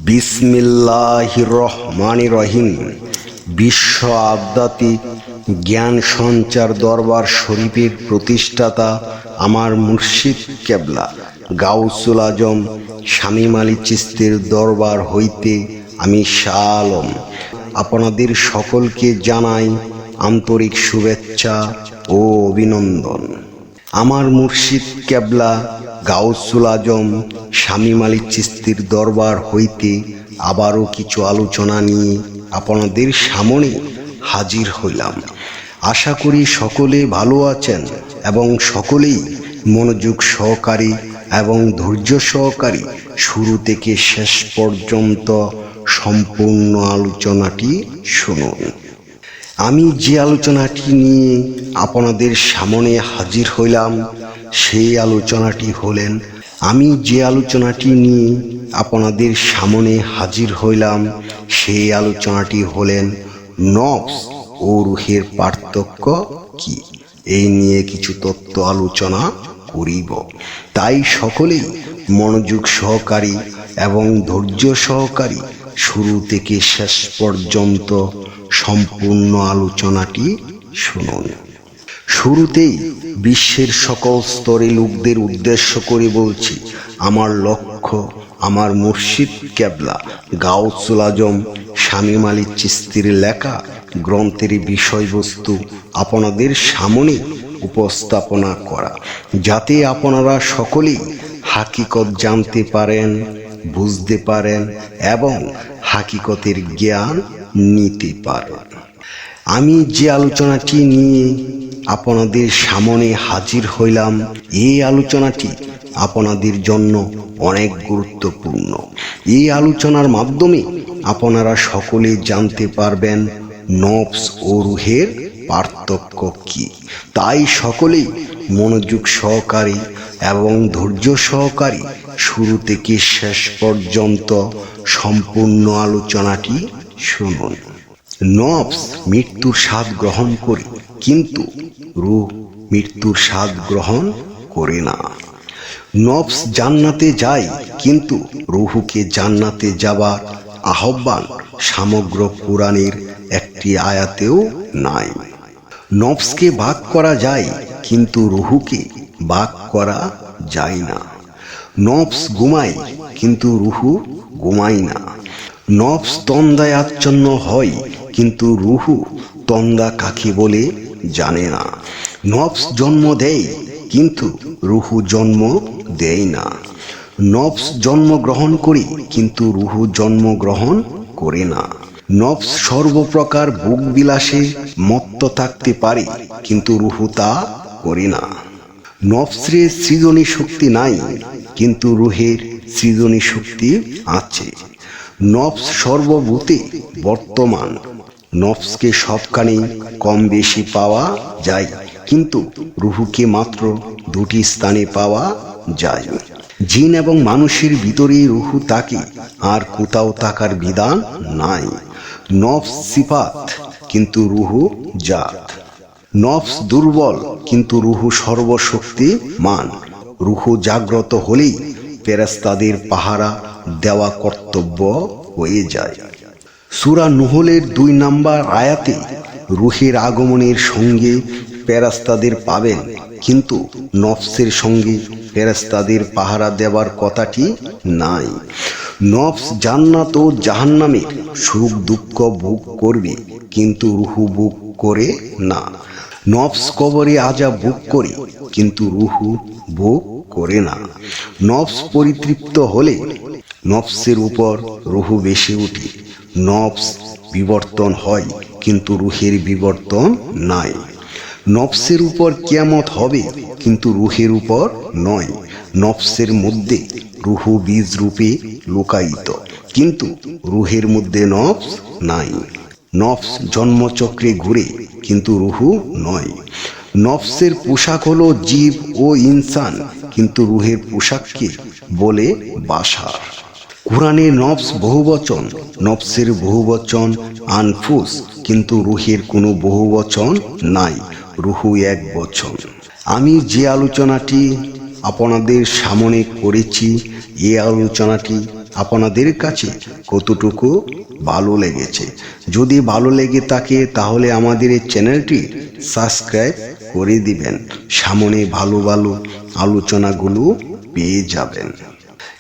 বিসমিল্লাহির রহমানির রহিম। বিশ্ব আধ্যাত্মিক জ্ঞান সঞ্চার দরবার শরীফের প্রতিষ্ঠাতা আমার মুর্শিদ কেবলা গাউসুল আজম শামীম আলী চিশতির দরবার হইতে আমি শাহ আলম আপনাদের সকলকে জানাই আন্তরিক শুভেচ্ছা ও অভিনন্দন। আমার মুর্শিদ কেবলা গাউসুল আজম শামীম আলী চিশতির দরবার হইতে আবারও কিছু আলোচনা নিয়ে আপনাদের সামনে হাজির হইলাম। আশা করি সকলে ভালো আছেন এবং সকলেই মনোযোগ সহকারী এবং ধৈর্য সহকারী শুরু থেকে শেষ পর্যন্ত সম্পূর্ণ আলোচনাটি শুনুন। আমি যে আলোচনাটি নিয়ে আপনাদের সামনে হাজির হইলাম সেই আলোচনাটি হলেন নফস ও রূহের পার্থক্য কি, এই নিয়ে কিছু তত্ত্ব আলোচনা করিব। তাই সকলেই মনোযোগ সহকারী এবং ধৈর্য সহকারী শুরু থেকে শেষ পর্যন্ত সম্পূর্ণ আলোচনাটি শুনুন। শুরুতেই বিশ্বের সকল স্তরে লোকদের উদ্দেশ্য করে বলছি, আমার লক্ষ্য আমার মুর্শিদ কেবলা গাউসুল আজম শামীম আলী চিশতির লেখা গ্রন্থের বিষয়বস্তু আপনাদের সামনে উপস্থাপনা করা, যাতে আপনারা সকলেই হাকিকত জানতে পারেন, বুঝতে পারেন এবং হাকিকতের জ্ঞান নিতে পারেন। আমি যে আলোচনাটি নিয়ে আপনাদের সামনে হাজির হইলাম, এই আলোচনাটি আপনাদের জন্য অনেক গুরুত্বপূর্ণ। এই আলোচনার মাধ্যমে আপনারা সকলে জানতে পারবেন নফস ও রূহের পার্থক্য কি। তাই সকলেই মনোযোগ সহকারী এবং ধৈর্য সহকারী শুরু থেকে শেষ পর্যন্ত সম্পূর্ণ আলোচনাটি শুনুন। নফস মৃত্যুর স্বাদ গ্রহণ করে, কিন্তু রূহ মৃত্যুর স্বাদ গ্রহণ করে না। নফস জান্নাতে যায়, কিন্তু রূহকে জান্নাতে যাবার আহ্বান সমগ্র কোরআনের একটি আয়াতেও নাই। নফসকে ভাগ করা যায়, কিন্তু রূহকে ভাগ করা যায় না। নফস ঘুমায়, কিন্তু রূহ ঘুমায় না। নফস তন্দায় আচ্ছন্ন হয়, কিন্তু রূহ তন্দা কাকে বলে জানে না। নফস জন্ম দেয়, কিন্তু রূহ জন্ম দেয় না। নফস জন্মগ্রহণ করে, কিন্তু রূহ জন্মগ্রহণ করে না। নফস সর্বপ্রকার ভোগ বিলাসে মত্ত থাকতে পারে, কিন্তু রূহ তা করে না। নফসের সৃজনী শক্তি নাই, কিন্তু রূহের সৃজনী শক্তি আছে। নফস সর্বভূতে বর্তমান। নফসকে সবখানেই কম বেশি পাওয়া যায়, কিন্তু রূহকে মাত্র দুটি স্থানে পাওয়া যায়। জিন এবং মানুষের ভিতরেই রূহ থাকে, আর কোথাও থাকার বিধান নাই। নফস সিফাত, কিন্তু রূহ জাত। নফস দুর্বল, কিন্তু রূহ সর্বশক্তিমান। রূহ জাগ্রত হলেই ফেরেশতাদের পাহারা দেওয়া কর্তব্য হয়ে যায়। সূরা নূহের 2 নম্বর আয়াতে রূহের আগমনের সঙ্গে ফেরেশতাদের পাবেন, কিন্তু নফসের সঙ্গে ফেরেশতাদের পাহারা দেওয়ার কথাটি নাই। নফস জান্নাত ও জাহান্নামের সুখ দুঃখ ভোগ করবে, কিন্তু রূহ ভোগ করে না। নফস কবরে আযাব ভোগ করে, কিন্তু রূহ ভোগ করে না। নফস পরিতৃপ্ত হলে নফসের উপর রূহ বেশি ওঠে। নফস বিবর্তন হয়, কিন্তু রূহের বিবর্তন নাই। নফসের উপর কিয়ামত হবে, কিন্তু রূহের উপর নয়। নফসের মধ্যে রূহ বীজ রূপে লুকায়িত, কিন্তু রূহের মধ্যে নফস নাই। নফস জন্মচক্রে ঘুরে, কিন্তু রূহ নয়। নফসের পোশাক হলো জীব ও ইনসান, কিন্তু রূহের পোশাককে বলে বাশার। কোরআনে নফস বহুবচন, নফসের বহুবচন আনফুস, কিন্তু রূহের কোনো বহুবচন নাই। রূহ এক বচন। আমি যে আলোচনাটি আপনাদের সামনে করেছি, এই আলোচনাটি আপনাদের কাছে কতটুকু ভালো লেগেছে। যদি ভালো লেগে থাকে তাহলে আমাদের এই চ্যানেলটি সাবস্ক্রাইব করে দিবেন। সামনে ভালো ভালো আলোচনাগুলো পেয়ে যাবেন।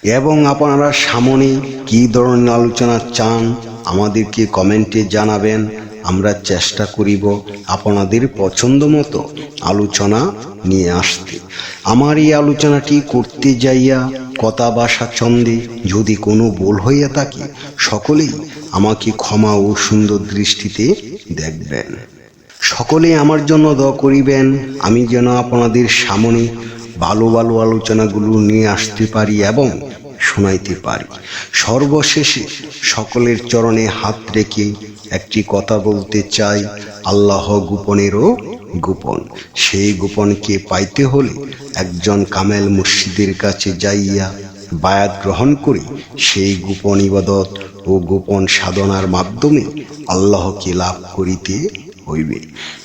এবং আপনারা সামনে কী ধরনের আলোচনা চান আমাদেরকে কমেন্টে জানাবেন। আমরা চেষ্টা করিব আপনাদের পছন্দ মতো আলোচনা নিয়ে আসতে। আমার এই আলোচনাটি করতে যাইয়া কথা ভাষা ছন্দে যদি কোনো ভুল হইয়া থাকে সকলেই আমাকে ক্ষমা ও সুন্দর দৃষ্টিতে দেখবেন। সকলে আমার জন্য দোয়া করিবেন, আমি যেন আপনাদের সামনে ভালো ভালো আলোচনাগুলো নিয়ে আসতে পারি এবং শোনাইতে পারি। সর্বশেষে সকলের চরণে হাত রেখে একটি কথা বলতে চাই, আল্লাহ গোপনেরও গোপন। সেই গোপনকে পাইতে হলে একজন কামেল মুর্শিদের কাছে যাইয়া বায়াত গ্রহণ করে সেই গোপন ইবাদত ও গোপন সাধনার মাধ্যমে আল্লাহকে লাভ করিতে হইবে।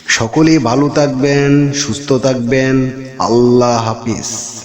সকলে ভালো থাকবেন, সুস্থ থাকবেন। আল্লাহ হাফিজ।